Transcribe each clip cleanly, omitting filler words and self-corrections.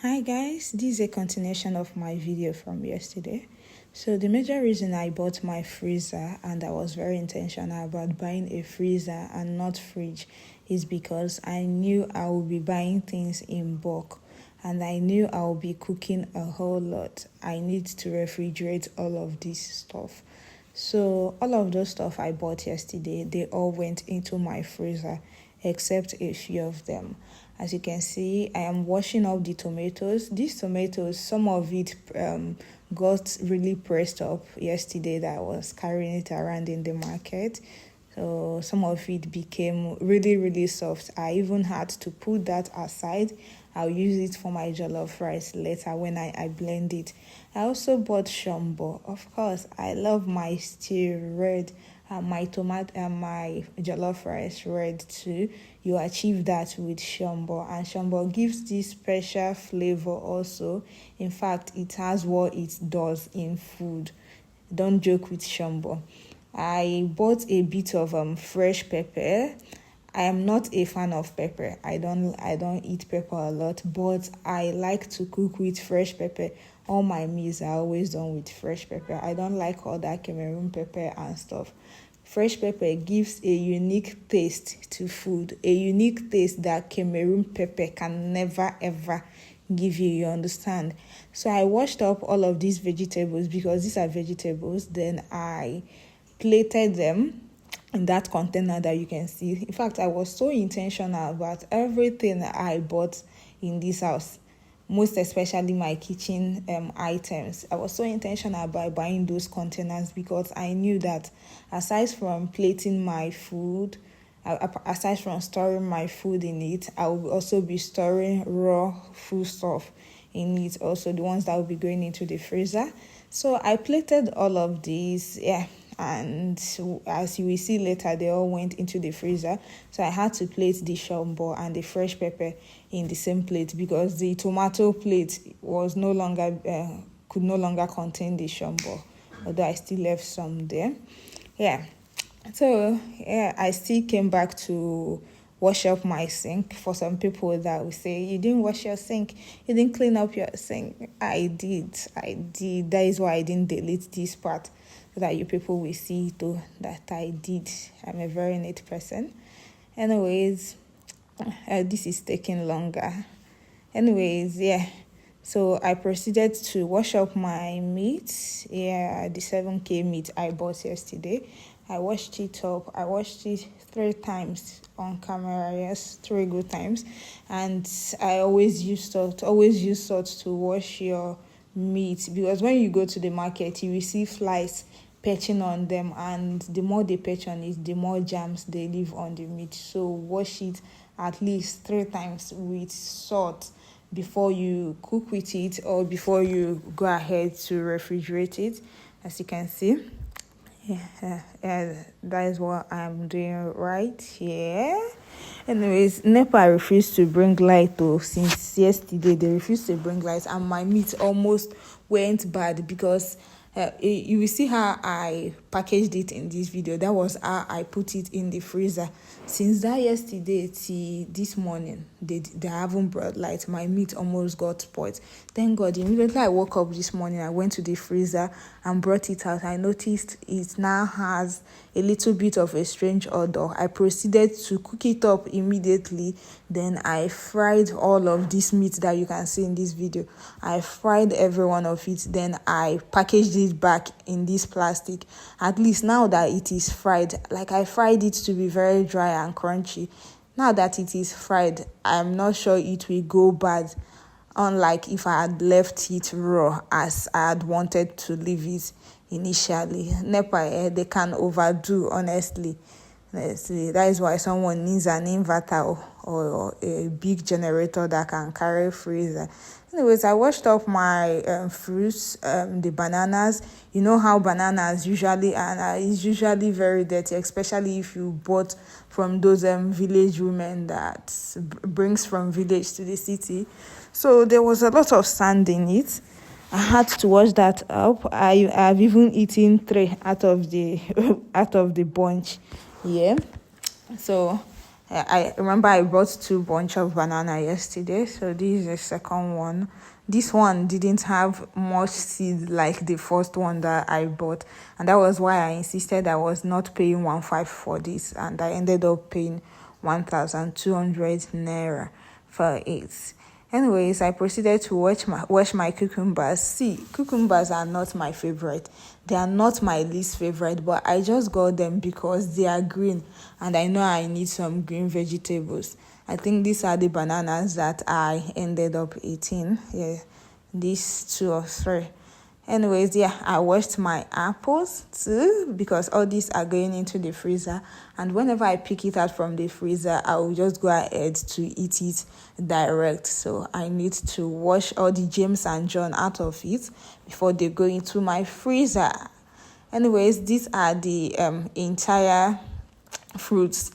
Hi guys, this is a continuation of my video from yesterday. So the major reason I bought my freezer and I was very intentional about buying a freezer and not fridge is because I knew I would be buying things in bulk and I knew I would be cooking a whole lot. I need to refrigerate all of this stuff. So all of those stuff I bought yesterday, they all went into my freezer except a few of them. As you can see, I am washing up the tomatoes. These tomatoes, some of it got really pressed up yesterday that I was carrying it around in the market. So some of it became really, really soft. I even had to put that aside. I'll use it for my jollof rice later when I blend it. I also bought shombo. Of course, I love my stew red and my tomato and my jollof rice red too. You achieve that with shombo, and shombo gives this special flavor also. In fact, it has what it does in food. Don't joke with shombo. I bought a bit of fresh pepper. I am not a fan of pepper. I don't eat pepper a lot, but I like to cook with fresh pepper. All my meals are always done with fresh pepper. I don't like all that Cameroon pepper and stuff. Fresh pepper gives a unique taste to food, a unique taste that Cameroon pepper can never ever give you understand? So I washed up all of these vegetables because these are vegetables. Then I plated them in that container that you can see. In fact, I was so intentional about everything I bought in this house, most especially my kitchen items. I was so intentional about buying those containers because I knew that aside from plating my food, aside from storing my food in it, I will also be storing raw food stuff in it, also the ones that will be going into the freezer. So I plated all of these, and as you will see later, they all went into the freezer. So I had to plate the shombo and the fresh pepper in the same plate because the tomato plate was no longer could no longer contain the shombo, although I still left some there. So I still came back to wash up my sink. For some people that will say, you didn't wash your sink, you didn't clean up your sink. I did. That is why I didn't delete this part, so that you people will see though that I did. I'm a very neat person. Anyways, this is taking longer. So I proceeded to wash up my meat. The 7K meat I bought yesterday. I washed it up. I washed it 3 times on camera. Yes, 3 good times. And I always use salt. Always use salt to wash your meat, because when you go to the market, you will see flies perching on them, and the more they perch on it, the more germs they leave on the meat. So wash it at least 3 times with salt before you cook with it or before you go ahead to refrigerate it. As you can see, that is what I'm doing right here. Anyways, NEPA refused to bring light though. Since yesterday, they refused to bring light, and my meat almost went bad because you will see how I packaged it in this video. That was how I put it in the freezer. Since that yesterday till this morning, they haven't brought light. My meat almost got spoiled. Thank God, immediately I woke up this morning, I went to the freezer and brought it out. I noticed it now has a little bit of a strange odor. I proceeded to cook it up immediately. Then I fried all of this meat that you can see in this video. I fried every one of it. Then I packaged it back in this plastic. At least now that it is fried, like I fried it to be very dry and crunchy. Now that it is fried, I'm not sure it will go bad, unlike if I had left it raw as I had wanted to leave it initially. NEPA, they can overdo, honestly. That is why someone needs an inverter or a big generator that can carry freezer. Anyways, I washed up my fruits, the bananas. You know how bananas usually are, is usually very dirty, especially if you bought from those village women that brings from village to the city. So there was a lot of sand in it. I had to wash that up. I've even eaten 3 out of the out of the bunch. So I remember I bought 2 bunch of banana yesterday, so this is the second one. This one didn't have much seed like the first one that I bought, and that was why I insisted I was not paying 1,500 for this, and I ended up paying 1,200 naira for it. Anyways, I proceeded to wash my cucumbers. See, cucumbers are not my favorite. They are not my least favorite, but I just got them because they are green and I know I need some green vegetables. I think these are the bananas that I ended up eating. Yeah, these 2 or 3. Anyways, yeah, I washed my apples too because all these are going into the freezer, and whenever I pick it out from the freezer, I will just go ahead to eat it direct. So I need to wash all the James and John out of it before they go into my freezer. Anyways, these are the entire fruits,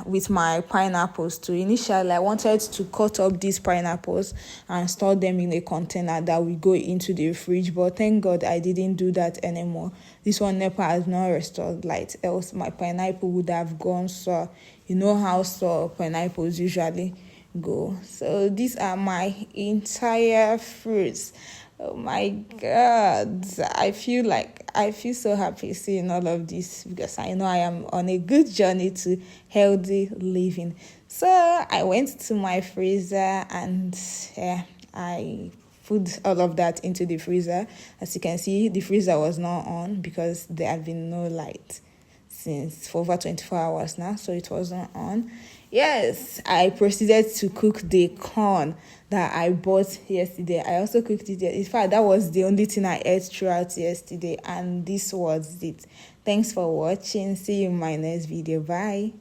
with my pineapples too. Initially I wanted to cut up these pineapples and store them in a container that will go into the fridge, but thank God I didn't do that anymore. This one NEPA has not restored light, else my pineapple would have gone sour. You know how sour pineapples usually go. So these are my entire fruits. Oh my God. I feel so happy seeing all of this because I know I am on a good journey to healthy living. So I went to my freezer and I put all of that into the freezer. As you can see, the freezer was not on because there had been no light since for over 24 hours now, so it wasn't on. Yes, I proceeded to cook the corn that I bought yesterday. I also cooked it. In fact, that was the only thing I ate throughout yesterday, and this was it. Thanks for watching. See you in my next video. Bye.